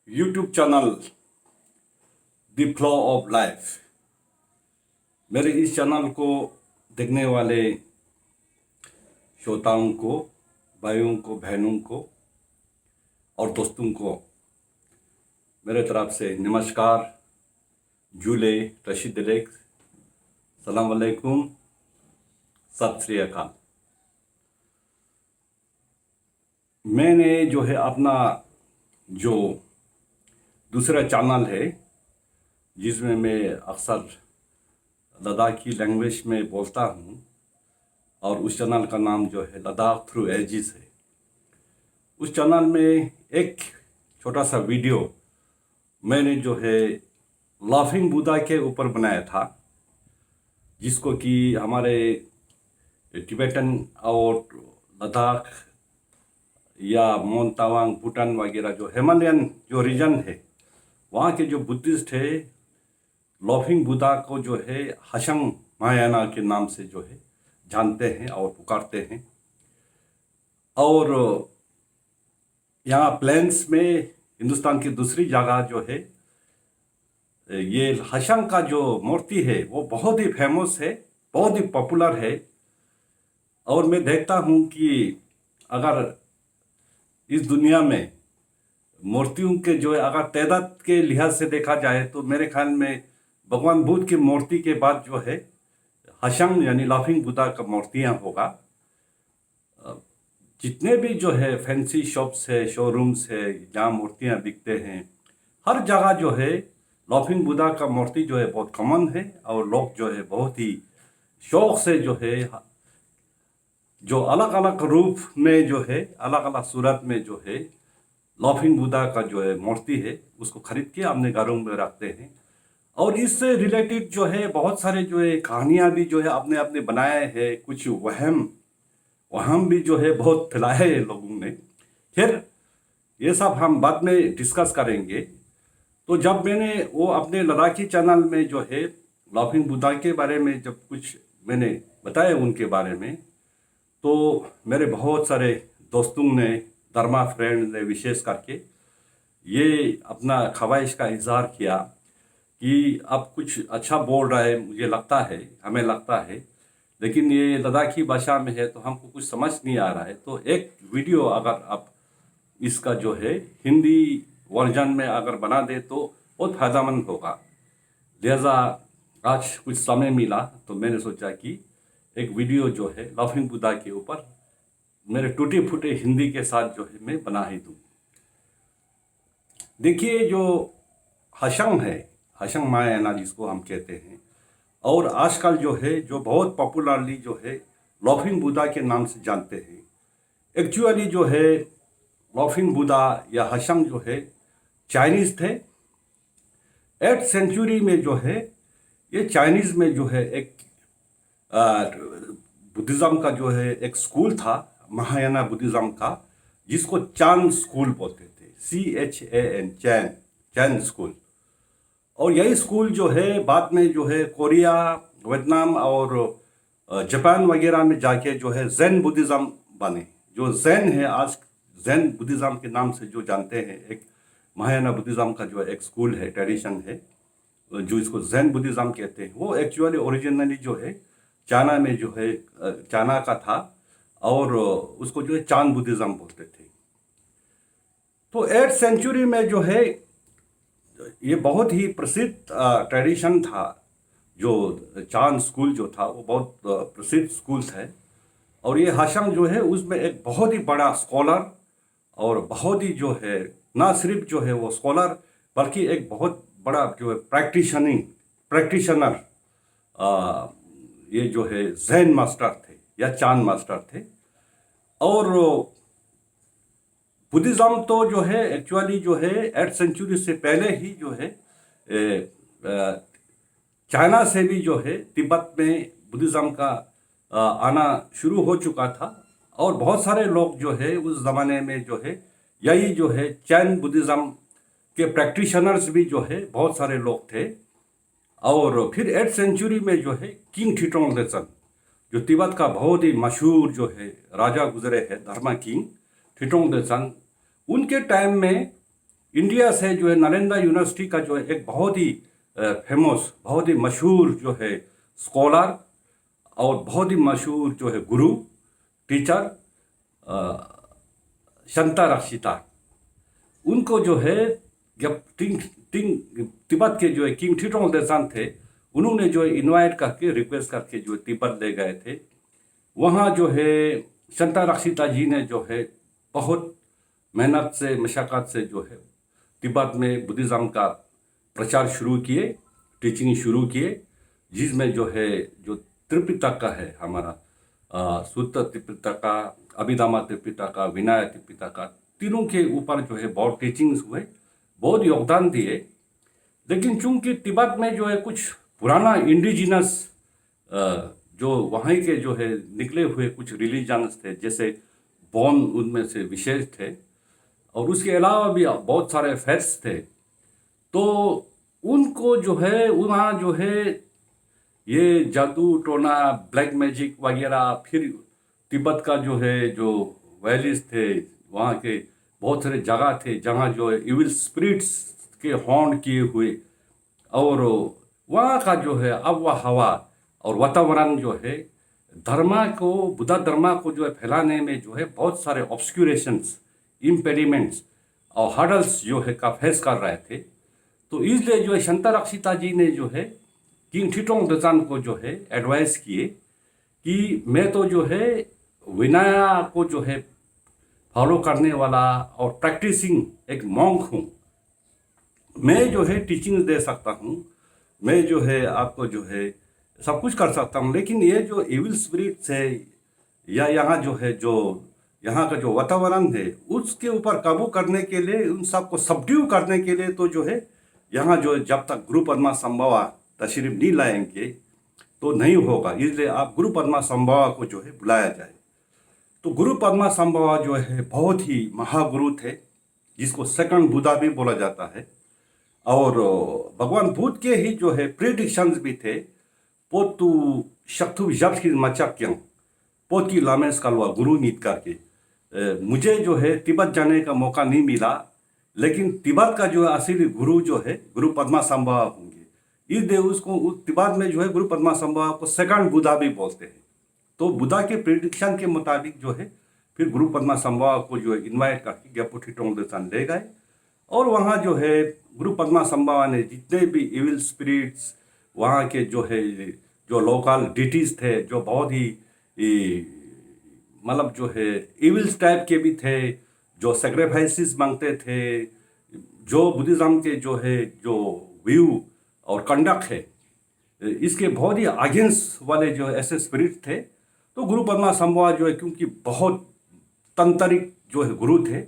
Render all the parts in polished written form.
YouTube channel the flow of life. मेरे इस channel को देखने वाले श्रोताओं को, भाइयों को, बहनों को और दोस्तों को मेरे तरफ से नमस्कार, झूले, रशीद लेक, सलाम अलैकुम, सत श्री अकाल। मैंने जो है अपना जो दूसरा चैनल है जिसमें मैं अक्सर लद्दाखी लैंग्वेज में बोलता हूँ और उस चैनल का नाम जो है लद्दाख थ्रू एजिस है। उस चैनल में एक छोटा सा वीडियो मैंने जो है लाफिंग बुद्धा के ऊपर बनाया था, जिसको कि हमारे तिब्बतन और लद्दाख या मोन तावांग, भूटान वगैरह जो हिमालयन जो रीजन है वहाँ के जो बुद्धिस्ट है लाफिंग बुद्धा को जो है हशंग महायाना के नाम से जो है जानते हैं और पुकारते हैं। और यहाँ प्लेन्स में हिंदुस्तान की दूसरी जगह जो है ये हशंग का जो मूर्ति है वो बहुत ही फेमस है, बहुत ही पॉपुलर है। और मैं देखता हूँ कि अगर इस दुनिया में मूर्तियों के जो है अगर तादाद के लिहाज से देखा जाए तो मेरे ख्याल में भगवान बुद्ध की मूर्ति के बाद जो है हशंग यानी लाफिंग बुद्धा का मूर्तियाँ होगा। जितने भी जो है फैंसी शॉप्स है, शोरूम्स है, जहाँ मूर्तियाँ बिकते हैं, हर जगह जो है लाफिंग बुद्धा का मूर्ति जो है बहुत कॉमन है और लोग जो है बहुत ही शौक से जो है जो अलग अलग रूप में जो है अलग अलग सूरत में जो है लाफिंग बुद्धा का जो है मूर्ति है उसको खरीद के अपने घरों में रखते हैं। और इससे रिलेटेड जो है बहुत सारे जो है कहानियाँ भी जो है अपने अपने बनाए हैं, कुछ वहम भी जो है बहुत फैलाए हैं लोगों ने। फिर ये सब हम बाद में डिस्कस करेंगे। तो जब मैंने वो अपने लद्दाखी चैनल में जो है लाफिंग बुद्धा के बारे में जब कुछ मैंने बताया उनके बारे में, तो मेरे बहुत सारे दोस्तों ने, धर्मा फ्रेंड ने विशेष करके ये अपना ख्वाहिश का इजहार किया कि अब कुछ अच्छा बोल रहा है, मुझे लगता है, हमें लगता है, लेकिन ये लद्दाखी भाषा में है तो हमको कुछ समझ नहीं आ रहा है। तो एक वीडियो अगर आप इसका जो है हिंदी वर्जन में अगर बना दे तो बहुत फ़ायदेमंद होगा। लिहाजा आज कुछ समय मिला तो मैंने सोचा कि एक वीडियो जो है लाफिंग बुद्धा के ऊपर मेरे टूटे फूटे हिंदी के साथ जो है मैं बना ही दूँ। देखिए, जो हशंग है, हशंग महायाना जिसको हम कहते हैं, और आजकल जो है जो बहुत पॉपुलरली जो है लाफिंग बुद्धा के नाम से जानते हैं। एक्चुअली जो है लाफिंग बुद्धा या हशंग जो है चाइनीज़ थे। 8th सेंचुरी में जो है ये चाइनीज़ में जो है एक बुद्धिज़्म का जो है एक स्कूल था, महायाना बुद्धिज़्म का, जिसको चान स्कूल बोलते थे, CHAN, चैन स्कूल। और यही स्कूल जो है बाद में जो है कोरिया, वियतनाम और जापान वगैरह में जाके जो है जैन बुद्धिज़्म बने। जो जैन है आज जैन बुद्धिज़्म के नाम से जो जानते हैं, एक महायाना बुद्धिज़्म का जो एक स्कूल है, ट्रेडिशन है, जो इसको जैन बुद्धिज़्म कहते हैं, वो एक्चुअली ओरिजिनली जो है चाइना में जो है चाइना का था और उसको जो है चान बुद्धिज़्म बोलते थे। तो 8th सेंचुरी में जो है ये बहुत ही प्रसिद्ध ट्रेडिशन था। जो चान स्कूल जो था वो बहुत प्रसिद्ध स्कूल है। और ये हशंग जो है उसमें एक बहुत ही बड़ा स्कॉलर और बहुत ही जो है ना सिर्फ जो है वो स्कॉलर बल्कि एक बहुत बड़ा जो है प्रैक्टिशनर ये जो है जैन मास्टर थे या चान मास्टर थे। और बुद्धिज़्म तो जो है एक्चुअली जो है 8th सेंचुरी से पहले ही जो है चाइना से भी जो है तिब्बत में बुद्धिज़्म का आना शुरू हो चुका था। और बहुत सारे लोग जो है उस ज़माने में जो है यही जो है चैन बुद्धिज़्म के प्रैक्टिशनर्स भी जो है बहुत सारे लोग थे। और फिर 8th सेंचुरी में जो है किंग ठिटोंगत्सेन, जो तिब्बत का बहुत ही मशहूर जो है राजा गुजरे हैं, धर्मा किंग ठिटोंगत्सेन, उनके टाइम में इंडिया से जो है नालंदा यूनिवर्सिटी का जो है एक बहुत ही फेमस, बहुत ही मशहूर जो है स्कॉलर और बहुत ही मशहूर जो है गुरु, टीचर, शंता रक्षिता, उनको जो है जब तिब्बत के जो है किंग ठिटोंग देसान थे, उन्होंने जो है इनवाइट करके, रिक्वेस्ट करके जो है तिब्बत ले गए थे। वहाँ जो है शंता रक्षिता जी ने जो है बहुत मेहनत से, मशक्क़त से जो है तिब्बत में बुद्धिज़्म का प्रचार शुरू किए, टीचिंग शुरू किए, जिसमें जो है जो त्रिपिटका है हमारा, सूत्र त्रिपिटका, अभिधम्म त्रिपिटका, विनय त्रिपिटका, तीनों के ऊपर जो है बहुत टीचिंग्स हुए, बहुत योगदान दिए। लेकिन चूंकि तिब्बत में जो है कुछ पुराना इंडिजिनस जो वहाँ के जो है निकले हुए कुछ रिलीजन्स थे, जैसे बौन उनमें से विशेष थे, और उसके अलावा भी बहुत सारे फेथ्स थे, तो उनको जो है वहाँ जो है ये जादू टोना, ब्लैक मैजिक वगैरह, फिर तिब्बत का जो है जो वैलीज थे, वहाँ के बहुत सारे जगह थे जहाँ जो है इविल स्पिरिट्स के हॉर्न किए हुए, और वहाँ का जो है अब हवा और वातावरण जो है धर्मा को, बुद्ध धर्मा को जो है फैलाने में जो है बहुत सारे ऑब्स्क्यूरेशंस, इम्पेडिमेंट्स और हर्डल्स जो है का फेस कर रहे थे। तो इसलिए जो है शंता रक्षिता जी ने जो है किंग ठिटोंग देसान को जो है एडवाइस किए कि मैं तो जो है विनया को जो है फॉलो करने वाला और प्रैक्टिसिंग एक मॉन्क हूँ, मैं जो है टीचिंग दे सकता हूँ, मैं जो है आपको जो है सब कुछ कर सकता हूँ, लेकिन ये जो इविल स्पिरिट्स है या यहाँ जो है जो यहाँ का जो वातावरण है उसके ऊपर काबू करने के लिए, उन सबको सबड्यू करने के लिए तो जो है यहाँ जो जब तक गुरु पद्मा संभवा तशरीफ नहीं लाएंगे तो नहीं होगा। इसलिए आप गुरु पद्मा संभवा को जो है बुलाया जाए। तो गुरु पद्मा संभवा जो है बहुत ही महागुरु थे, जिसको सेकंड बुद्धा भी बोला जाता है, और भगवान बुद्ध के ही जो है प्रेडिक्शंस भी थे। पोतु शक्तु जब मचक्यं पोत की लामेस कलवा गुरु नीत करके, मुझे जो है तिब्बत जाने का मौका नहीं मिला, लेकिन तिब्बत का जो है असली गुरु जो है गुरु पद्मा संभवा होंगे। इसलिए उसको तिब्बत में जो है गुरु पद्मा संभवा को सेकंड बुद्धा भी बोलते हैं। तो बुद्धा के प्रेडिक्शन के मुताबिक जो है फिर गुरु पद्मा संभवा को जो है इन्वाइट करके ग्यापो ठिटोंग देसान ले गए, और वहाँ जो है गुरु पद्मा संभवा ने जितने भी इविल स्पिरिट्स वहाँ के जो है जो लोकल डिटीज थे, जो बहुत ही मतलब जो है इविल्स टाइप के भी थे, जो सेक्रीफाइसेस मांगते थे, जो बुद्धिज्म के जो है जो व्यू और कंडक्ट है इसके बहुत ही अगेंस्ट वाले जो ऐसे स्पिरिट थे। तो गुरु पद्मा संभवा जो है क्योंकि बहुत तंत्रिक जो है गुरु थे,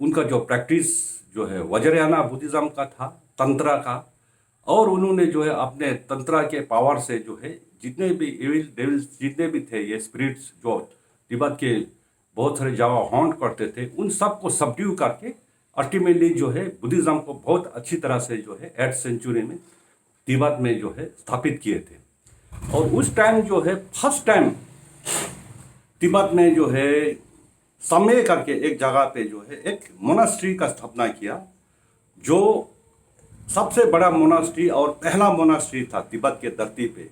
उनका जो प्रैक्टिस जो है वज्रयाना बुद्धिज्म का था, तंत्र का, और उन्होंने जो है अपने तंत्र के पावर से जो है जितने भी इविल डेविल्स जितने भी थे, ये स्पिरिट्स जो तिब्बत के बहुत सारे जगह हॉन्ट करते थे, उन सब को सबड्यू करके अल्टीमेटली जो है बुद्धिज्म को बहुत अच्छी तरह से जो है 8th सेंचुरी में तिब्बत में जो है स्थापित किए थे। और उस टाइम जो है फर्स्ट टाइम तिब्बत में जो है समय करके एक जगह पे जो है एक मोनास्ट्री का स्थापना किया, जो सबसे बड़ा मोनास्ट्री और पहला मोनास्ट्री था तिब्बत के धरती पे।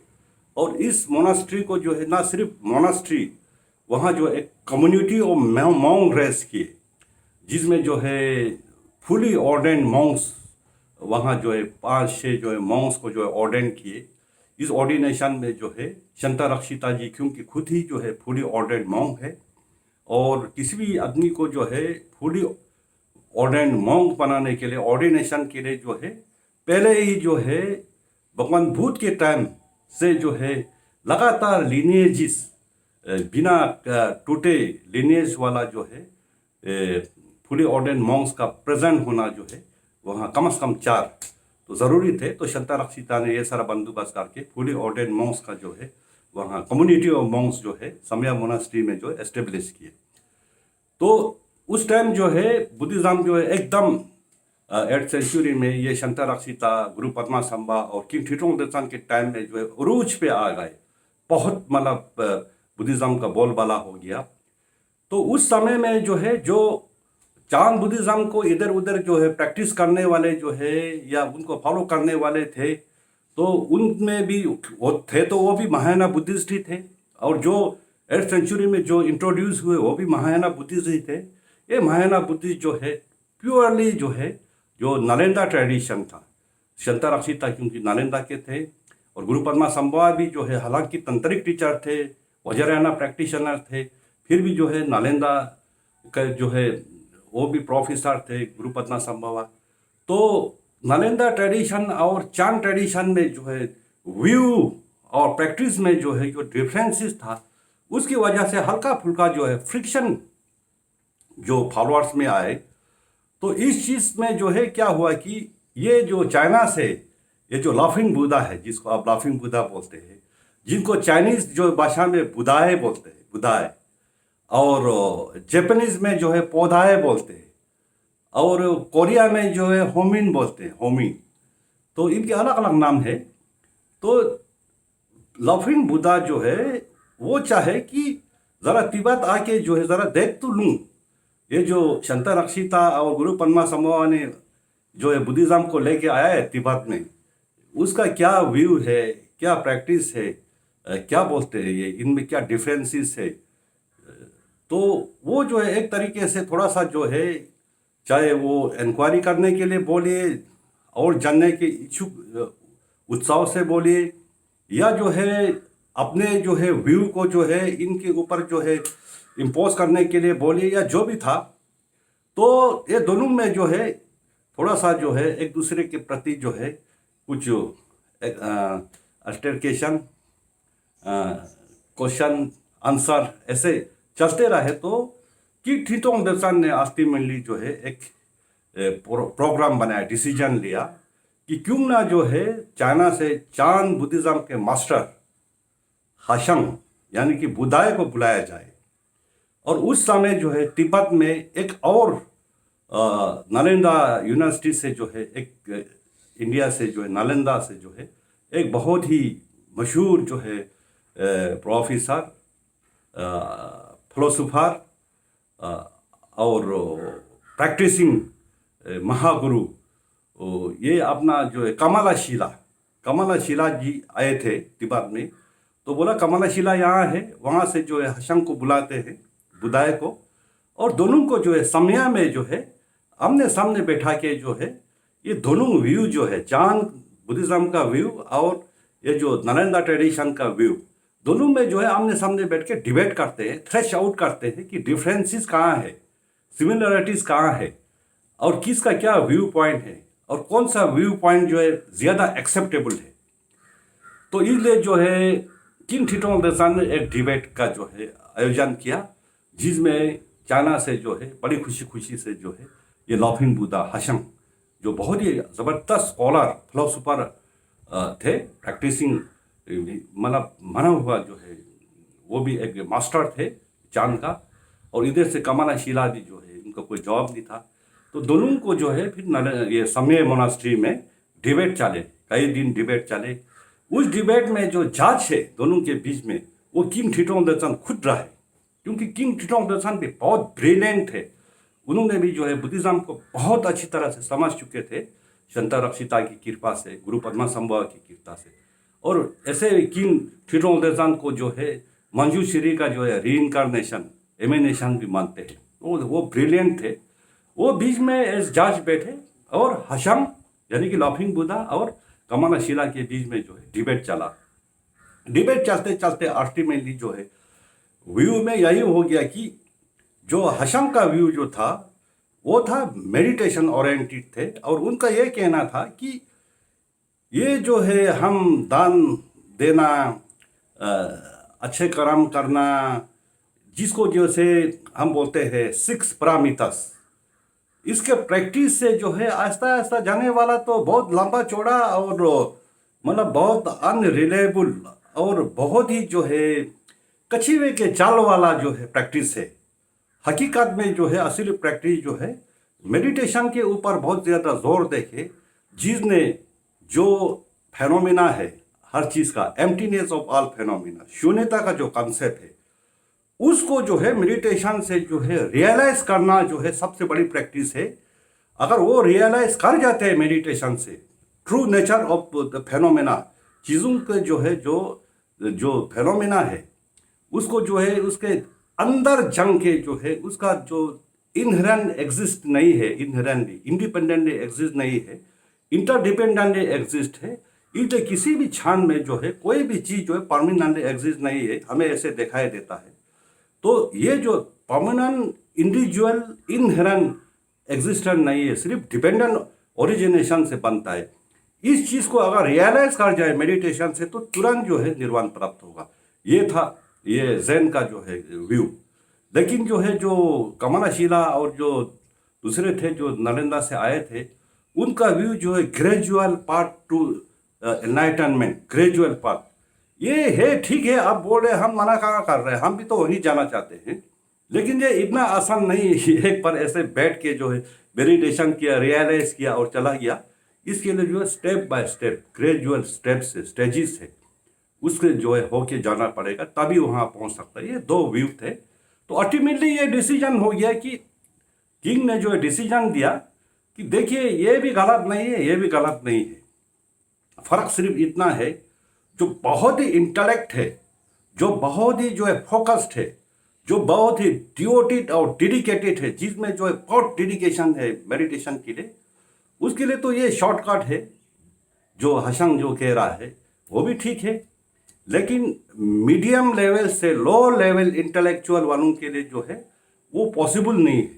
और इस मोनास्ट्री को जो है ना सिर्फ मोनास्ट्री, वहाँ जो एक कम्युनिटी ऑफ मॉन्क रेस किए, जिसमें जो है फुली ऑर्डेंड मॉन्क्स, वहाँ जो है 5-6 जो है मॉन्क्स को जो है ऑर्डेन किए। इस ऑर्डिनेशन में जो है शंता रक्षिता जी क्योंकि खुद ही जो है फुली ऑर्डेंड मॉन्क है, और किसी भी आदमी को जो है फुली ऑर्डेंड मॉन्क बनाने के लिए, ऑर्डिनेशन के लिए जो है पहले ही जो है भगवान बुद्ध के टाइम से जो है लगातार लिनिएजिस, बिना टूटे लिनिएज वाला जो है फुली ऑर्डेंड मॉन्क्स का प्रेजेंट होना जो है वहाँ कम से कम 4 तो ज़रूरी थे। तो शंता रक्षिता ने ये सारा बंदोबस्त करके फुली ऑर्डेंड मॉन्क्स का जो है वहाँ कम्युनिटी ऑफ मॉन्क्स जो है समया मोनास्ट्री में जो एस्टेब्लिश किए। तो उस टाइम जो है बुद्धिज्म जो है एकदम 8th सेंचुरी में ये शंता रक्षिता, गुरु पद्मा संभवा और किंग ठिटोंग देसान के टाइम में जो है उरूज पे आ गए, बहुत मतलब बुद्धिज्म का बोलबाला हो गया। तो उस समय में जो है जो चान बुद्धिज्म को इधर उधर जो है प्रैक्टिस करने वाले जो है या उनको फॉलो करने वाले थे, तो उनमें भी वो थे, तो वो भी महायाना बुद्धिस्ट ही थे। और जो 8th सेंचुरी में जो इंट्रोड्यूस हुए वो भी महायाना बुद्धिस्ट ही थे। ये महायाना बुद्धिस्ट जो है प्योरली जो है जो नालंदा ट्रेडिशन था, शंतरक्षिता क्योंकि नालंदा के थे, और गुरु पद्मा संभवा भी जो है हालांकि तंत्रिक टीचर थे, वज्रयाना प्रैक्टिशनर थे, फिर भी जो है नालंदा का जो है वो भी प्रोफेसर थे गुरु पद्मा संभवा। तो नालंदा ट्रेडिशन और चान ट्रेडिशन में जो है व्यू और प्रैक्टिस में जो है जो डिफरेंसेस था, उसकी वजह से हल्का फुल्का जो है फ्रिक्शन जो फॉलोअर्स में आए। तो इस चीज़ में जो है क्या हुआ कि ये जो चाइना से ये जो लाफिंग बुद्धा है, जिसको आप लाफिंग बुद्धा बोलते हैं, जिनको चाइनीज जो भाषा में बुधाए बोलते हैं, बुधाए, और जापानीज में जो है पौधाए बोलते हैं, और कोरिया में जो है होमिन बोलते हैं, होमिन। तो इनके अलग अलग नाम है। तो लाफिंग बुद्धा जो है वो चाहे कि ज़रा तिब्बत आके जो है ज़रा देख तो लूँ, ये जो शंतरक्षिता और गुरु पद्मा संभवा ने जो है बुद्धिज़्म को लेके आया है तिब्बत में, उसका क्या व्यू है, क्या प्रैक्टिस है, क्या बोलते हैं ये, इनमें क्या डिफरेंसेस है। तो वो जो है एक तरीके से थोड़ा सा जो है, चाहे वो इंक्वायरी करने के लिए बोलिए और जानने के इच्छुक उत्साह से बोलिए, या जो है अपने जो है व्यू को जो है इनके ऊपर जो है इम्पोज करने के लिए बोलिए, या जो भी था। तो ये दोनों में जो है थोड़ा सा जो है एक दूसरे के प्रति जो है कुछ अल्टरकेशन, क्वेश्चन आंसर ऐसे चलते रहे। तो कि थीटोंग देसान ने अल्टीमेटली जो है एक प्रोग्राम बनाया, डिसीजन लिया कि क्यों ना जो है चाइना से चान बुद्धिज़्म के मास्टर हाशंग यानी कि बुधाए को बुलाया जाए। और उस समय जो है तिब्बत में एक और नालंदा यूनिवर्सिटी से जो है एक इंडिया से जो है नालंदा से जो है एक बहुत ही मशहूर जो है प्रोफेसर, फिलोसोफर और प्रैक्टिसिंग महागुरु, ये अपना जो है कमला शिला जी आए थे तिब्बत में। तो बोला कमला शिला यहाँ है, वहाँ से जो है हशंग को बुलाते हैं, बुधाए को, और दोनों को जो है समया में जो है आमने सामने बैठा के जो है ये दोनों व्यू जो है चान बुद्धिज़्म का व्यू और ये जो नालंदा ट्रेडिशन का व्यू, दोनों में जो है आमने सामने बैठ के डिबेट करते हैं, थ्रेश आउट करते हैं कि डिफरेंसेस कहाँ है, सिमिलरिटीज़ कहाँ है, और किसका क्या व्यू पॉइंट है, और कौन सा व्यू पॉइंट जो है ज़्यादा एक्सेप्टेबल है। तो इसलिए जो है किंग थीटोंग देसान ने एक डिबेट का जो है आयोजन किया, जिसमें चाइना से जो है बड़ी खुशी से जो है ये लाफिंग बुद्धा हाशंग, जो बहुत ही ज़बरदस्त स्कॉलर फिलोसोफर थे, प्रैक्टिसिंग मतलब माना हुआ जो है वो भी एक मास्टर थे चांद का, और इधर से कमला शिला जी जो है इनका कोई जवाब नहीं था। तो दोनों को जो है फिर ये समय मोनास्ट्री में डिबेट चले, कई दिन डिबेट चले। उस डिबेट में जो जज है दोनों के बीच में वो किंग थीटोंग देसान खुद रहा है, क्योंकि किंग थीटोंग देसान भी बहुत ब्रिलियंट थे। उन्होंने भी जो है बुद्धिज़्म को बहुत अच्छी तरह से समझ चुके थे शंतरक्षिता की कृपा से, गुरु पद्मा संभवा की कृपा से। और ऐसे किंग थीटोंग देसान को जो है मंजूश्री का जो है रीइंकारनेशन, एमिनेशन भी मानते हैं। वो ब्रिलियंट थे। वो बीच में एज जज बैठे और हाशंग यानी कि लाफिंग बुद्धा और कमला शिला के बीच में जो है डिबेट चला। डिबेट चलते चलते अल्टीमेटली जो है व्यू में यही हो गया कि जो हाशंग का व्यू जो था वो था मेडिटेशन ओरिएंटेड थे, और उनका ये कहना था कि ये जो है हम दान देना, अच्छे कर्म करना, जिसको जैसे हम बोलते हैं 6 पैरामीटर्स, इसके प्रैक्टिस से जो है आहिस्ता आहिस्ता जाने वाला तो बहुत लंबा चौड़ा और मतलब बहुत अनरिलायबल और बहुत ही जो है कछुए के चाल वाला जो है प्रैक्टिस है। हकीकत में जो है असली प्रैक्टिस जो है मेडिटेशन के ऊपर बहुत ज़्यादा जोर देके, जिसने जो फेनोमेना है हर चीज़ का, एम्प्टीनेस ऑफ ऑल फेनोमेना, शून्यता का जो कॉन्सेप्ट है, उसको जो है मेडिटेशन से जो है रियलाइज करना जो है सबसे बड़ी प्रैक्टिस है। अगर वो रियलाइज कर जाते हैं मेडिटेशन से true nature of the phenomena, चीज़ों के जो है जो जो फेनोमेना है उसको जो है उसके अंदर जंग के जो है उसका जो इनहेरेंट एग्जिस्ट नहीं है, इनहेरेंटली इंडिपेंडेंटली एग्जिस्ट नहीं है, इंटरडिपेंडेंटली एग्जिस्ट है। इसलिए किसी भी क्षण में जो है कोई भी चीज़ जो है परमानेंटली एग्जिस्ट नहीं है, हमें ऐसे दिखाई देता है। तो ये जो परमानेंट इंडिविजुअल इनहेरेंट एग्जिस्टेंस नहीं है, सिर्फ डिपेंडेंट ओरिजिनेशन से बनता है। इस चीज़ को अगर रियलाइज कर जाए मेडिटेशन से तो तुरंत जो है निर्वाण प्राप्त होगा। ये था ये जैन का जो है व्यू। लेकिन जो है जो कमलाशिला और जो दूसरे थे जो नालंदा से आए थे, उनका व्यू जो है gradual part two enlightenment, gradual part ये है। ठीक है, आप बोल रहे हैं, हम मना कहाँ कर रहे हैं, हम भी तो वहीं जाना चाहते हैं। लेकिन ये इतना आसान नहीं है एक पर ऐसे बैठ के जो है मेडिटेशन किया, रियलाइज किया और चला गया। इसके लिए जो है step by step, gradual step से, स्टेजेस है, उसके जो है होके जाना पड़ेगा, तभी वहाँ पहुँच सकता है। ये दो व्यू थे। तो अल्टीमेटली ये डिसीजन हो गया कि किंग ने जो है डिसीजन दिया कि देखिए ये भी गलत नहीं है, ये भी गलत नहीं है। फर्क सिर्फ इतना है, जो बहुत ही इंटेलेक्ट है, जो बहुत ही जो है फोकस्ड है, जो बहुत ही डिवोटेड और डेडिकेटेड है, जिसमें जो है बहुत डेडिकेशन है मेडिटेशन के लिए, उसके लिए तो ये शॉर्टकट है। जो हशंग जो कह रहा है वो भी ठीक है, लेकिन मीडियम लेवल से लो लेवल इंटेलेक्चुअल वालों के लिए जो है वो पॉसिबल नहीं है।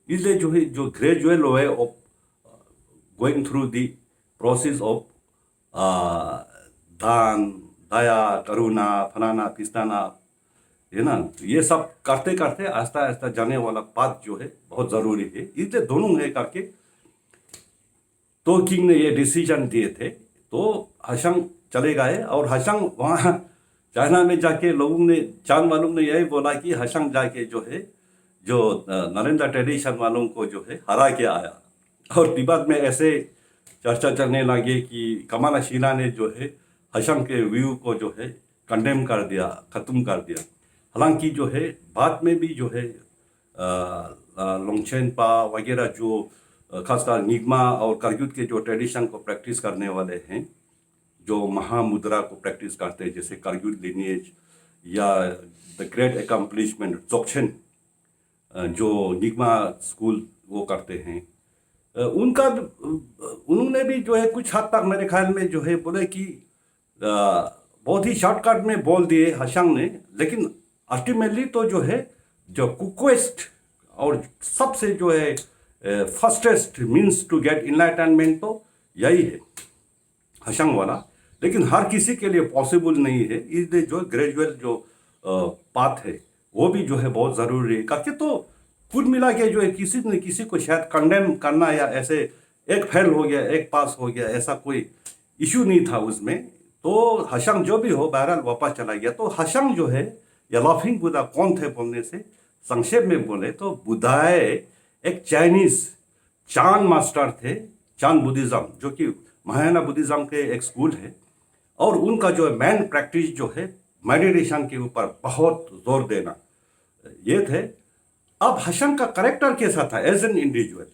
इसलिए जो है जो gradual way of going through the process of दान, दया, करुणा, फलाना फिस्ताना, है ना, ये सब करते करते आहिस्ता आहिस्ता जाने वाला बात जो है बहुत ज़रूरी है। इसलिए दोनों है करके तो किंग ने ये डिसीजन दिए थे। तो हशंग चले गए और हशंग वहाँ चाइना में जाके लोगों ने, चांद वालों ने यही बोला कि हशंग जाके जो है जो नालंदा ट्रेडिशन वालों को जो है हरा के आया। और तिब्बत में ऐसे चर्चा चलने लगी कि कमलाशिला ने जो है हशंग के व्यू को जो है कंडेम कर दिया, ख़त्म कर दिया। हालांकि जो है बाद में भी जो है लोंगचेनपा वगैरह जो खासकर निगमा और करग्युत के जो ट्रेडिशन को प्रैक्टिस करने वाले हैं, जो महामुद्रा को प्रैक्टिस करते हैं, जैसे करग्युत लिनिएज या द ग्रेट एकम्प्लिशमेंट जोक्सेन जो निगमा स्कूल वो करते हैं, उनका उन्होंने भी जो है कुछ हद तक मेरे ख्याल में जो है बोले कि बहुत ही शॉर्टकट में बोल दिए हशंग ने। लेकिन अल्टीमेटली तो जो है जो कुक्वेस्ट और सबसे जो है फर्स्टेस्ट मीन्स टू गेट इनलाइटनमेंट तो यही है हशंग वाला। लेकिन हर किसी के लिए पॉसिबल नहीं है, इसलिए जो ग्रेजुअल जो पाथ है वो भी जो है बहुत ज़रूरी है करके। तो कुल मिला के जो है किसी न किसी को शायद कंडेम करना या ऐसे एक फेल हो गया एक पास हो गया ऐसा कोई इशू नहीं था उसमें। तो हशंग जो भी हो बहरहाल वापस चला गया। तो हशंग जो है या लाफिंग बुद्धा कौन थे बोलने से संक्षेप में बोले तो बुद्धाए एक चाइनीज चान मास्टर थे, चान बुद्धिज़्म, जो कि महायाना बुद्धिज़्म के एक स्कूल है। और उनका जो है मेन प्रैक्टिस जो है मेडिटेशन के ऊपर बहुत जोर देना ये थे। अब हशंग का करेक्टर कैसा था एज एन इंडिविजुअल?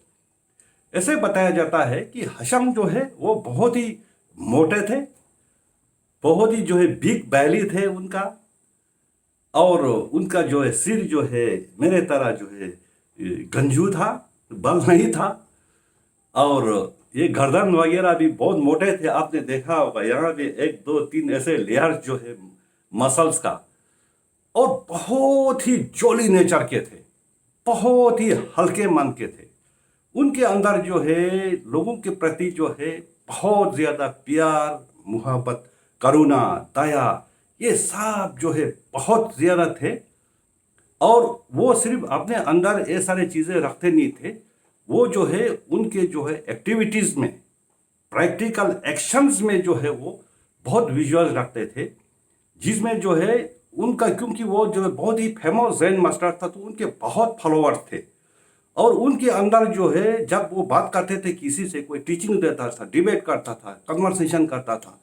ऐसे बताया जाता है कि हशंग जो है वो बहुत ही मोटे थे, बहुत ही जो है बिग बैली थे उनका, और उनका जो है सिर जो है मेरे तरह जो है गंजू था, बल नहीं था। और ये गर्दन वगैरह भी बहुत मोटे थे, आपने देखा होगा यहाँ पे 1 2 3 ऐसे लेयर्स जो है मसल्स का। और बहुत ही जोली नेचर के थे, बहुत ही हल्के मन के थे। उनके अंदर जो है लोगों के प्रति जो है बहुत ज़्यादा प्यार, मोहब्बत, करुणा, दया, ये सब जो है बहुत ज़्यादा थे। और वो सिर्फ अपने अंदर ये सारी चीज़ें रखते नहीं थे, वो जो है उनके जो है एक्टिविटीज़ में, प्रैक्टिकल एक्शंस में जो है वो बहुत विजुअल रखते थे। जिसमें जो है उनका, क्योंकि वो जो है बहुत ही फेमस जैन मास्टर था तो उनके बहुत फॉलोअर्स थे। और उनके अंदर जो है जब वो बात करते थे किसी से, कोई टीचिंग देता था, डिबेट करता था, कन्वर्सेशन करता था,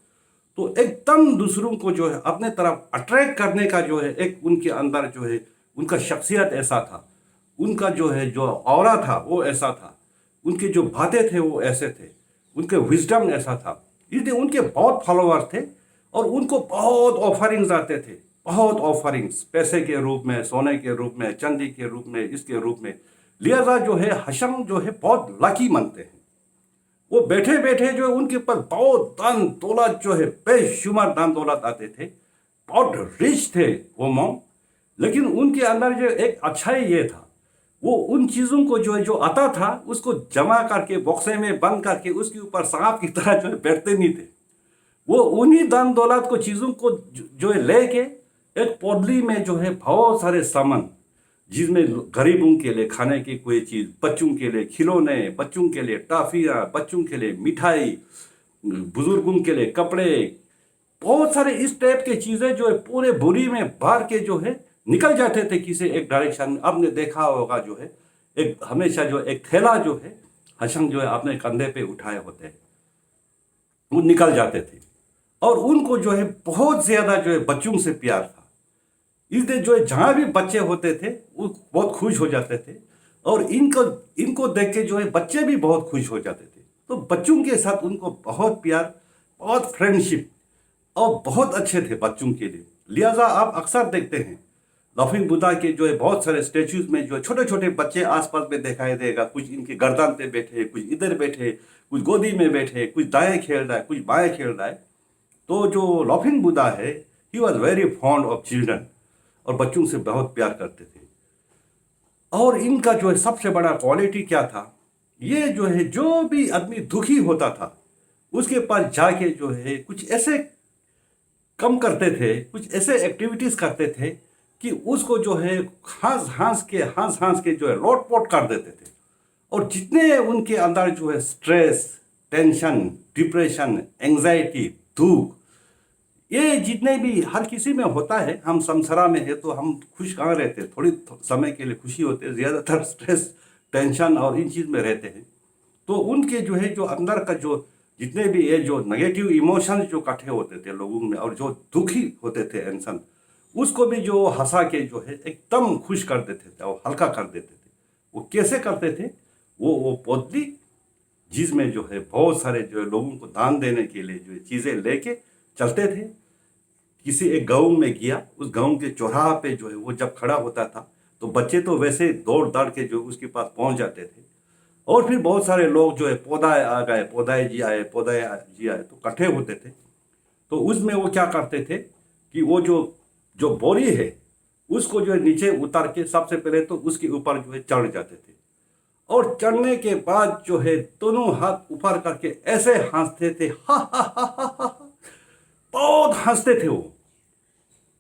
तो एकदम दूसरों को जो है अपने तरफ अट्रैक्ट करने का जो है एक उनके अंदर जो है उनका शख्सियत ऐसा था, उनका जो है जो ऑरा था वो ऐसा था, उनके जो बातें थे वो ऐसे थे, उनके विजडम ऐसा था। इसलिए उनके बहुत फॉलोअर्स थे और उनको बहुत ऑफरिंग्स आते थे, बहुत ऑफरिंग्स, पैसे के रूप में, सोने के रूप में, चांदी के रूप में, इसके रूप में। लिहाजा जो है हशम जो है बहुत लकी मानते हैं। वो बैठे बैठे जो है उनके पास बहुत दान दौलत जो है बेशुमार दान दौलत आते थे, बहुत रिच थे वो मोम। लेकिन उनके अंदर जो एक अच्छाई ये था, वो उन चीज़ों को जो है जो आता था उसको जमा करके बॉक्से में बंद करके उसके ऊपर सांप की तरह जो है बैठते नहीं थे। वो उन्हीं दान दौलत को चीज़ों को जो है लेके एक पौधली में जो है बहुत सारे सामान, जिसमें गरीबों के लिए खाने की कोई चीज़, बच्चों के लिए खिलौने, बच्चों के लिए टॉफियाँ, बच्चों के लिए मिठाई, बुजुर्गों के लिए कपड़े, बहुत सारे इस टाइप की चीज़ें जो है पूरे बोरी में भर के जो है निकल जाते थे किसी एक डायरेक्शन में। आपने देखा होगा जो है एक हमेशा जो एक थैला जो है हशम जो है अपने कंधे पे उठाए होते हैं, वो निकल जाते थे। और उनको जो है बहुत ज्यादा जो है बच्चों से प्यार था, इसलिए जो है जहाँ भी बच्चे होते थे वो बहुत खुश हो जाते थे। और इनको इनको देख के जो है बच्चे भी बहुत खुश हो जाते थे। तो बच्चों के साथ उनको बहुत प्यार, बहुत फ्रेंडशिप और बहुत अच्छे थे बच्चों के लिए। लिहाजा आप अक्सर देखते हैं लाफिंग बुद्धा के जो है बहुत सारे स्टेच्यूज में जो है छोटे छोटे बच्चे आसपास में दिखाई देगा। कुछ इनके गर्दन पे बैठे, कुछ इधर बैठे, कुछ गोदी में बैठे, कुछ दाएं खेल रहा है, कुछ बाएं खेल रहा है। तो जो लाफिंग बुद्धा है, he was very fond of children, और बच्चों से बहुत प्यार करते थे। और इनका जो है सबसे बड़ा क्वालिटी क्या था, ये जो है जो भी आदमी दुखी होता था उसके पास जाके जो है कुछ ऐसे कम करते थे, कुछ ऐसे एक्टिविटीज करते थे कि उसको जो है हंस हंस के जो है लोटपोट कर देते थे। और जितने उनके अंदर जो है स्ट्रेस, टेंशन, डिप्रेशन, एंजाइटी, दुख, ये जितने भी हर किसी में होता है, हम संसारा में है तो हम खुश कहाँ रहते हैं, थोड़ी समय के लिए खुशी होते हैं, ज़्यादातर स्ट्रेस, टेंशन और इन चीज़ में रहते हैं। तो उनके जो है जो अंदर का जो जितने भी ये जो नेगेटिव इमोशंस जो इकट्ठे होते थे लोगों में और जो दुखी होते थे इंसान, उसको भी जो हंसा के जो है एकदम खुश कर देते थे और हल्का कर देते थे। वो कैसे करते थे, वो पौधली जिसमें जो है बहुत सारे जो है लोगों को दान देने के लिए जो है चीज़ें लेके चलते थे। किसी एक गांव में गया, उस गांव के चौराहा पे जो है वो जब खड़ा होता था तो बच्चे तो वैसे दौड़ दौड़ के जो उसके पास पहुंच जाते थे। और फिर बहुत सारे लोग जो है पौधाए आ गए, पौधाए जी आए, पौधाए जी आए, तो इकट्ठे होते थे। तो उसमें वो क्या करते थे कि वो जो जो बोरी है उसको जो है नीचे उतार के सबसे पहले तो उसके ऊपर जो है चढ़ जाते थे। और चढ़ने के बाद जो है दोनों हाथ ऊपर करके ऐसे हंसते थे, हा हा हा हा हा हा। बहुत हंसते थे वो।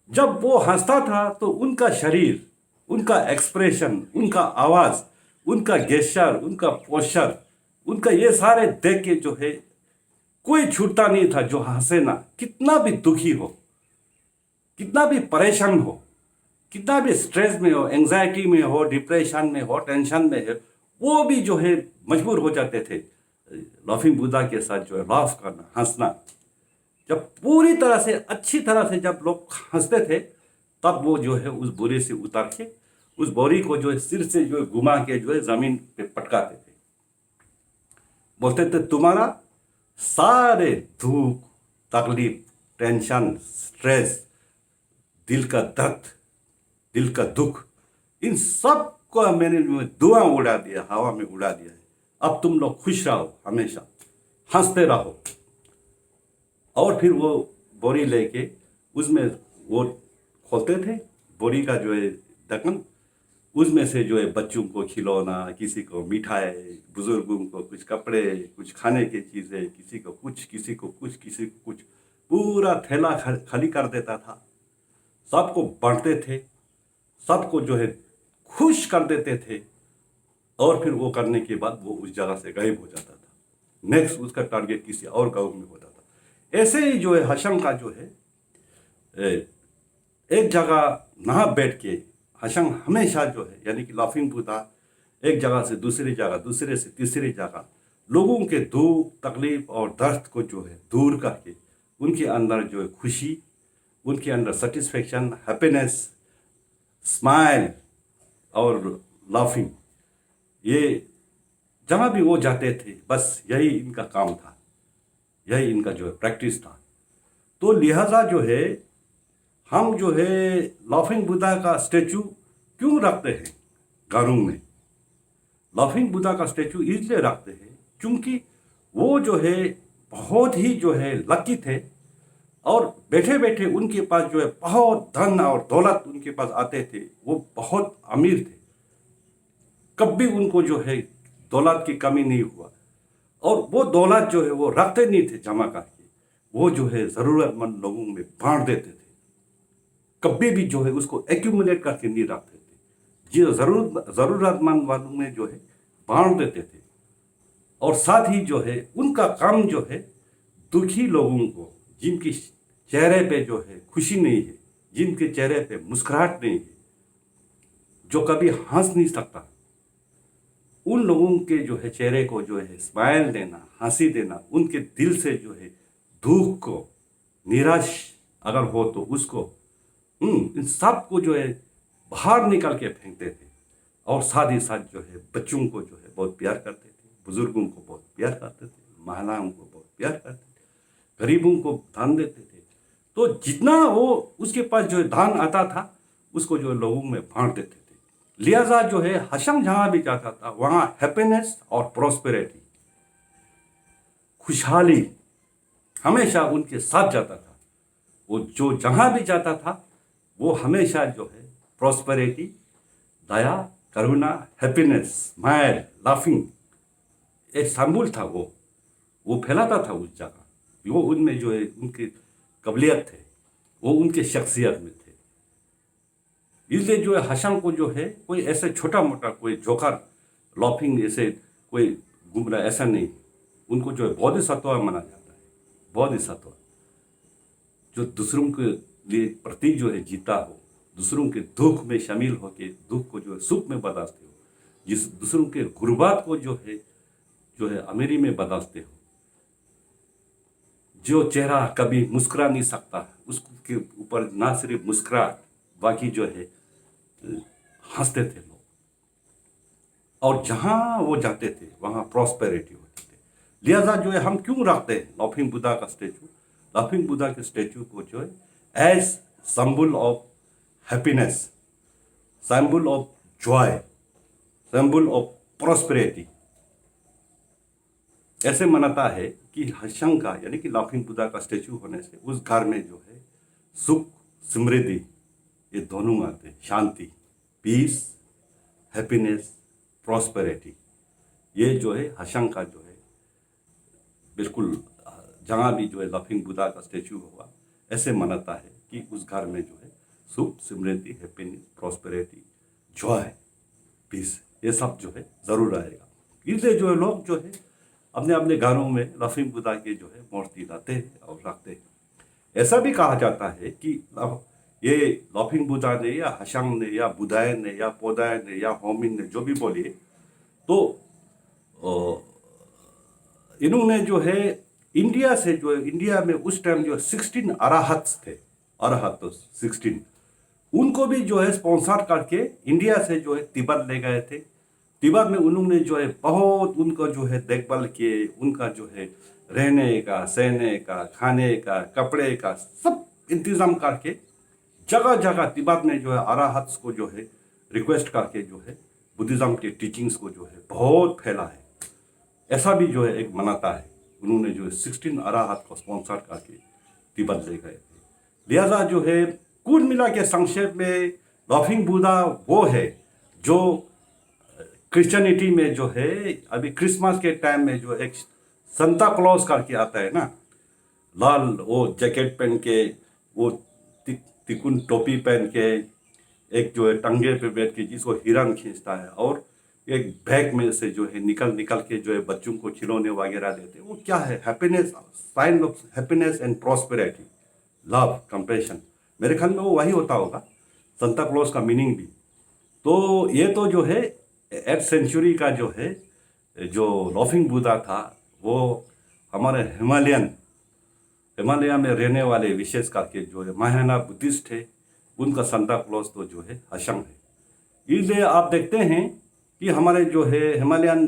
जब वो हंसता था तो उनका शरीर, उनका एक्सप्रेशन, उनका आवाज, उनका गेस्चर, उनका पोस्चर, उनका ये सारे देख के जो है कोई छूटता नहीं था जो हंसे ना। कितना भी दुखी हो, कितना भी परेशान हो, कितना भी स्ट्रेस में हो, एंजाइटी में हो, डिप्रेशन में हो, टेंशन में है, वो भी जो है मजबूर हो जाते थे लाफिंग बुद्धा के साथ जो है लाफ करना, हंसना। जब पूरी तरह से अच्छी तरह से जब लोग हंसते थे तब वो जो है उस बोरे से उतार के उस बोरी को जो है सिर से जो है घुमा के जो है जमीन पे पटकाते थे। बोलते थे तुम्हारा सारे दुख, तकलीफ, टेंशन, स्ट्रेस, दिल का दर्द, दिल का दुख, इन सब को मैंने धुआं उड़ा दिया, हवा में उड़ा दिया है। अब तुम लोग खुश रहो, हमेशा हंसते रहो। और फिर वो बोरी लेके उसमें वो खोलते थे बोरी का जो है ढक्कन, उसमें से जो है बच्चों को खिलौना, किसी को मिठाई, बुजुर्गों को कुछ कपड़े, कुछ खाने की चीज़ें, किसी को कुछ, किसी को कुछ, किसी को कुछ, पूरा थैला खाली कर देता था। सबको बांटते थे, सबको जो है खुश कर देते थे। और फिर वो करने के बाद वो उस जगह से गायब हो जाता था। नेक्स्ट उसका टारगेट किसी और गांव में होता था। ऐसे ही जो है हशम का जो है एक जगह ना बैठ के हशम हमेशा जो है यानी कि लाफिंग बुद्धा एक जगह से दूसरी जगह, दूसरे से तीसरी जगह लोगों के दुख, तकलीफ और दर्द को जो है दूर करके उनके अंदर जो है खुशी, उनके अंदर सेटिस्फेक्शन, हैप्पीनेस, स्माइल और लाफिंग, ये जहाँ भी वो जाते थे बस यही इनका काम था, यही इनका जो है प्रैक्टिस था। तो लिहाजा जो है हम जो है लाफिंग बुद्धा का स्टेचू क्यों रखते हैं गारुंग में? लाफिंग बुद्धा का स्टेचू इसलिए रखते हैं क्योंकि वो जो है बहुत ही जो है लकी थे, और बैठे बैठे उनके पास जो है बहुत धन और दौलत उनके पास आते थे। वो बहुत अमीर थे, कभी उनको जो है दौलत की कमी नहीं हुआ, और वो दौलत जो है वो रखते नहीं थे जमा करके, वो जो है ज़रूरतमंद लोगों में बांट देते थे। कभी भी जो है उसको एक्यूमुलेट करके नहीं रखते थे, जो ज़रूरतमंद वालों में जो है बांट देते थे। और साथ ही जो है उनका काम जो है दुखी लोगों को, जिनकी चेहरे पे जो है खुशी नहीं है, जिनके चेहरे पे मुस्कुराहट नहीं है, जो कभी हंस नहीं सकता, उन लोगों के जो है चेहरे को जो है स्माइल देना, हंसी देना, उनके दिल से जो है दुख को, निराश अगर हो तो उसको, इन सब को जो है बाहर निकल के फेंकते थे। और साथ ही साथ जो है बच्चों को जो है बहुत प्यार करते थे, बुजुर्गों को बहुत प्यार करते थे, महिलाओं को बहुत प्यार करते थे, गरीबों को दान देते थे। तो जितना वो उसके पास जो है दान आता था उसको जो है लोगों में बांट देते थे। लिहाजा जो है हशंग जहाँ भी जाता था वहाँ हैप्पीनेस और प्रॉस्पेरिटी, खुशहाली हमेशा उनके साथ जाता था। वो जो जहाँ भी जाता था वो हमेशा जो है प्रॉस्पेरिटी, दया, करुणा, हैप्पीनेस, स्माइल, लाफिंग, एक सिंबल था वो फैलाता था उस जगह। वो उनमें जो है उनकी काबिलियत थे, वो उनके शख्सियत में थे। इसलिए जो है हशंग को जो है कोई ऐसे छोटा मोटा कोई जोकर लाफिंग ऐसे कोई घूम रहा ऐसा नहीं, उनको जो है बोधिसत्व माना जाता है। बोधिसत्व जो दूसरों के लिए प्रति जो है जीता हो, दूसरों के दुख में शामिल होकर दुख को जो है सुख में बदलते हो, जिस दूसरों के गुर्बत को जो है अमीरी में बदलते हो, जो चेहरा कभी मुस्कुरा नहीं सकता उसके ऊपर ना सिर्फ मुस्कुराहट, बाकी जो है हंसते थे लोग। और जहाँ वो जाते थे वहाँ प्रॉस्पेरिटी होती थी। लिहाजा जो है हम क्यों रखते हैं लाफिंग बुद्धा का स्टेचू? लाफिंग बुद्धा के स्टेचू को जो है as symbol of happiness, symbol of joy, symbol of prosperity ऐसे मनाता है कि हशंग का यानी कि लाफिंग बुद्धा का स्टेचू होने से उस घर में जो है सुख, समृद्धि ये दोनों आते हैं। शांति, पीस, हैप्पीनेस, प्रॉस्पेरिटी, ये जो है हशंग का जो है बिल्कुल जहाँ भी जो है लाफिंग बुद्धा का स्टेचू होगा ऐसे मनाता है कि उस घर में जो है सुख, समृद्धि, हैप्पीनेस, प्रॉस्पेरिटी, जॉय, पीस ये सब जो है ज़रूर आएगा। इसलिए जो है लोग जो है अपने अपने घरों में लाफिंग बुद्धा के जो है मूर्ति लाते हैं और रखते हैं। ऐसा भी कहा जाता है कि ये लाफिंग बुद्धा ने या हशंग ने या बुधायन ने या पोदायन ने या होमिन ने जो भी बोलिए, तो इन्होंने जो है इंडिया से जो है इंडिया में उस टाइम जो 16 अराहत्स थे, अराहत 16, उनको भी जो है स्पॉन्सर करके इंडिया से जो है तिब्बत ले गए थे। तिब्बत में उन्होंने जो है बहुत उनका जो है देखभाल किए, उनका जो है रहने का, सहने का, खाने का, कपड़े का सब इंतजाम करके जगह जगह तिब्बत में जो है अराहत्स को जो है रिक्वेस्ट करके जो है बुद्धिज्म के टीचिंग्स को जो है बहुत फैला है। ऐसा भी जो है एक मनाता है उन्होंने जो है 16 अराहत को स्पॉन्सर करके तिब्बत ले गए थे। लिहाजा जो है कुल मिला के संक्षेप में लाफिंग बुद्धा वो है जो क्रिश्चियनिटी में जो है अभी क्रिसमस के टाइम में जो एक संता क्लॉज करके आता है ना, लाल वो जैकेट पहन के, वो तिकुन टोपी पहन के, एक जो है टंगे पे बैठ के जिसको हिरन खींचता है, और एक बैग में से जो है निकल के जो है बच्चों को खिलौने वगैरह देते हैं। वो क्या है? Happiness, sign of happiness and prosperity, love, compassion. मेरे ख्याल में वो वही होता होगा संता क्लॉज का मीनिंग भी। तो ये तो जो है 8th सेंचुरी का जो है जो लाफिंग बुद्धा था वो हमारे हिमालयन हिमालय में रहने वाले विशेष करके जो है महायाना बुद्धिस्ट है, उनका सांता क्लॉज तो जो है हशंग है। इसलिए आप देखते हैं कि हमारे जो है हिमालयन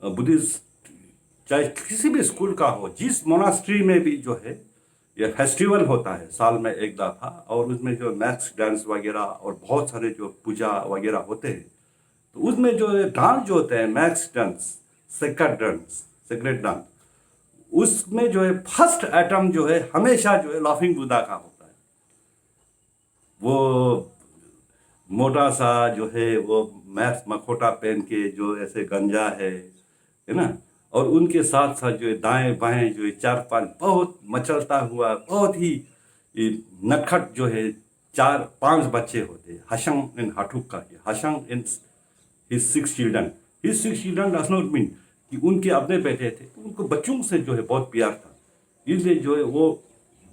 बुद्धिस्ट चाहे किसी भी स्कूल का हो, जिस मोनास्ट्री में भी जो है ये फेस्टिवल होता है साल में एक दफा, और उसमें जो मैक्स डांस वगैरह और बहुत सारे जो पूजा वगैरह होते हैं, तो उसमें जो है डांस जो होते हैं मैक्स डांस, सेक्रेट डांस, उसमें जो है फर्स्ट आइटम जो है हमेशा जो है लाफिंग बुद्धा का होता है। वो मोटा सा जो है वो मैक्स मखोटा पहन के जो ऐसे गंजा है ना, और उनके साथ साथ जो है दाएं बाएं जो है चार पांच बहुत मचलता हुआ बहुत ही नटखट जो है चार पांच बच्चे होते हैं। हशंग इन हाटुक का, Hoshang in his six children does not mean कि उनके अपने बेटे थे, तो उनको बच्चों से जो है बहुत प्यार था। इसलिए जो है वो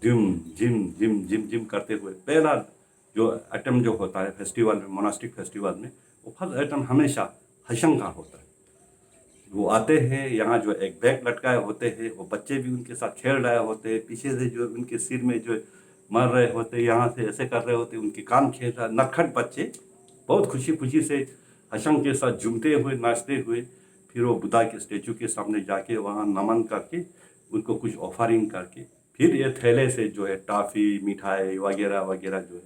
gym gym gym gym gym करते हुए पहला जो आइटम जो होता है फेस्टिवल में, मोनास्टिक फेस्टिवल में, वो फर्स्ट आइटम हमेशा हशंग का होता है। वो आते हैं यहाँ, जो एक बैग लटकाए होते हैं, वो बच्चे भी उनके साथ खेल रहे होते हैं, पीछे से जो उनके सिर में जो मर रहे होते हैं, यहाँ से ऐसे कर रहे होते हैं, उनके कान खेल रहे, नटखट बच्चे बहुत खुशी खुशी से हशंग के साथ झूमते हुए नाचते हुए फिर वो बुद्धा के स्टेचू के सामने जाके वहाँ नमन करके उनको कुछ ऑफरिंग करके फिर ये थैले से जो है टॉफ़ी मिठाई वगैरह वगैरह जो है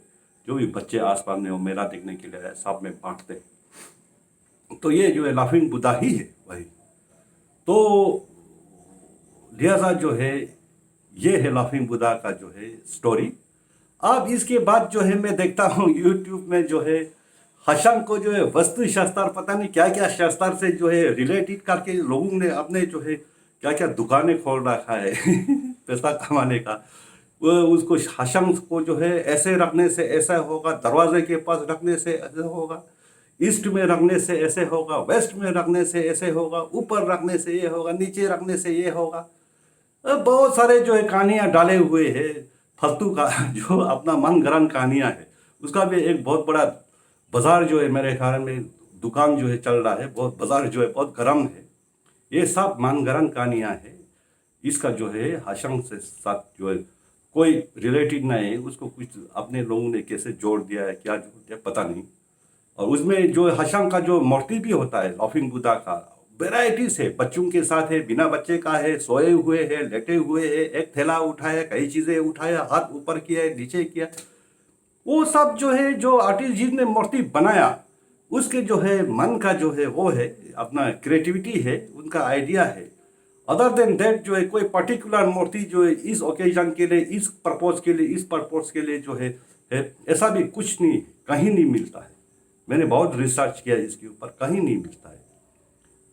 जो भी बच्चे आसपास में वो मेला देखने के लिए आए सब में बांटते हैं। तो ये जो है लाफिंग बुद्धा ही है वही। तो लिहाजा जो है ये है लाफिंग बुद्धा का जो है स्टोरी। अब इसके बाद जो है मैं देखता हूँ यूट्यूब में जो है हशंग को जो है वस्तु शस्त्र पता नहीं क्या क्या शस्त्र से जो है रिलेटेड करके लोगों ने अपने जो है क्या क्या दुकानें खोल रखा है पैसा कमाने का। वो उसको हशंग को जो है ऐसे रखने से ऐसा होगा, दरवाजे के पास रखने से ऐसा होगा, ईस्ट में रखने से ऐसे होगा, वेस्ट में रखने से ऐसे होगा, ऊपर रखने से ये होगा, नीचे रखने से ये होगा। बहुत सारे जो है कहानियाँ डाले हुए हैं फालतू का जो अपना मन गरम कहानियाँ है। उसका भी एक बहुत बड़ा बाजार जो है मेरे ख्याल में दुकान जो है चल रहा है, बहुत बाजार जो है बहुत गर्म है। ये सब मन गरम कहानियाँ है। इसका जो है हशंग से साथ जो है कोई रिलेटेड नहीं है, उसको कुछ अपने लोगों ने कैसे जोड़ दिया है, क्या जोड़ दिया पता नहीं। और उसमें जो हशंग का जो मूर्ति भी होता है लाफिंग बुद्धा का, वेराइटीज है, बच्चों के साथ है, बिना बच्चे का है, सोए हुए है, लेटे हुए है, एक थैला उठाया, कई चीजें उठाया, हाथ ऊपर किया नीचे किया, वो सब जो है जो आर्टिस्ट जिसने मूर्ति बनाया उसके जो है मन का जो है वो है अपना क्रिएटिविटी है, उनका आइडिया है। अदर देन दैट जो है कोई पर्टिकुलर मूर्ति जो है इस ओकेजन के लिए, इस पर्पज के लिए, इस पर्पज के लिए जो है ऐसा भी कुछ नहीं, कहीं नहीं मिलता है। मैंने बहुत रिसर्च किया इसके ऊपर, कहीं नहीं मिलता है।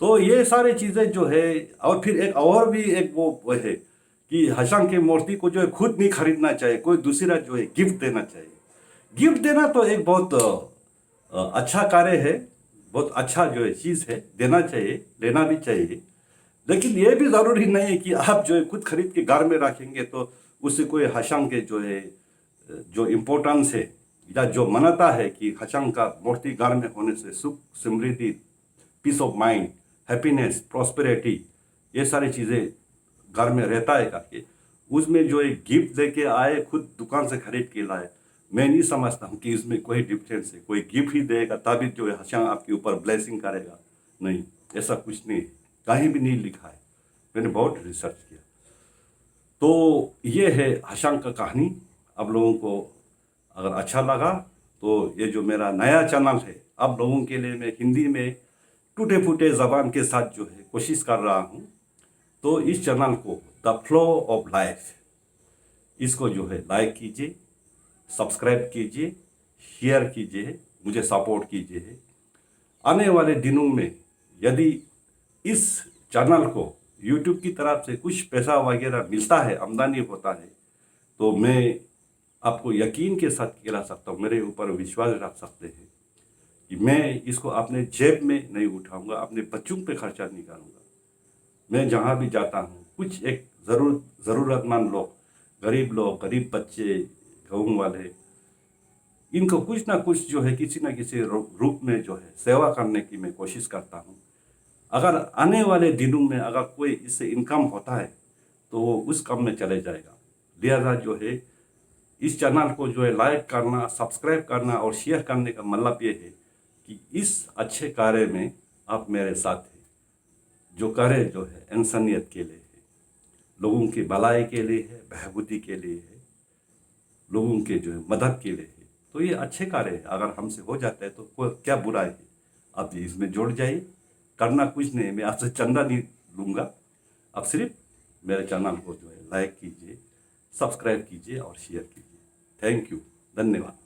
तो ये सारी चीज़ें जो है, और फिर एक और भी एक वो है कि हशंग की मूर्ति को जो है खुद नहीं खरीदना चाहिए, कोई दूसरा जो है गिफ्ट देना चाहिए। गिफ्ट देना तो एक बहुत अच्छा कार्य है, बहुत अच्छा जो है चीज़ है, देना चाहिए, लेना भी चाहिए। लेकिन ये भी ज़रूरी नहीं है कि आप जो है खुद खरीद के घर में रखेंगे तो उससे कोई हशंग के जो है जो इम्पोर्टेंस है या जो मान्यता है कि हशंग का मूर्ति घर में होने से सुख समृद्धि, peace of mind, happiness, prosperity, ये सारी चीज़ें घर में रहता है करके उसमें जो एक गिफ्ट लेके आए, खुद दुकान से खरीद के लाए, मैं नहीं समझता हूँ कि इसमें कोई डिफरेंस है। कोई गिफ्ट ही देगा तभी जो है हशंग आपके ऊपर ब्लेसिंग करेगा, नहीं, ऐसा कुछ नहीं, कहीं भी नहीं लिखा है। मैंने बहुत रिसर्च किया। तो ये है हशंग का कहानी। आप लोगों को अगर अच्छा लगा तो ये जो मेरा नया चैनल है, आप लोगों के लिए मैं हिंदी में टूटे फूटे ज़बान के साथ जो है कोशिश कर रहा हूँ। तो इस चैनल को द फ्लो ऑफ लाइफ, इसको जो है लाइक कीजिए, सब्सक्राइब कीजिए, शेयर कीजिए, मुझे सपोर्ट कीजिए। आने वाले दिनों में यदि इस चैनल को यूट्यूब की तरफ से कुछ पैसा वगैरह मिलता है, आमदनी होता है, तो मैं आपको यकीन के साथ कह सकता हूँ, मेरे ऊपर विश्वास रख सकते हैं कि मैं इसको अपने जेब में नहीं उठाऊंगा, अपने बच्चों पे खर्चा नहीं करूँगा। मैं जहाँ भी जाता हूँ कुछ एक ज़रूरतमंद लोग, गरीब बच्चे, गाँव वाले, इनको कुछ ना कुछ जो है किसी न किसी रूप में जो है सेवा करने की मैं कोशिश करता हूँ। अगर आने वाले दिनों में अगर कोई इससे इनकम होता है तो वो उस काम में चले जाएगा। लिहाजा जो है इस चैनल को जो है लाइक करना, सब्सक्राइब करना और शेयर करने का मतलब ये है कि इस अच्छे कार्य में आप मेरे साथ हैं। जो कार्य जो है इंसानियत के लिए है, लोगों की भलाई के लिए है, बहबूदी के लिए है, लोगों के जो है मदद के लिए है। तो ये अच्छे कार्य है, अगर हमसे हो जाता है तो क्या बुराई है। आप इसमें जुड़ जाइए, करना कुछ नहीं, मैं आपसे चंदा नहीं लूँगा। आप सिर्फ मेरे चैनल को जो है लाइक कीजिए, सब्सक्राइब कीजिए और शेयर कीजिए। थैंक यू, धन्यवाद।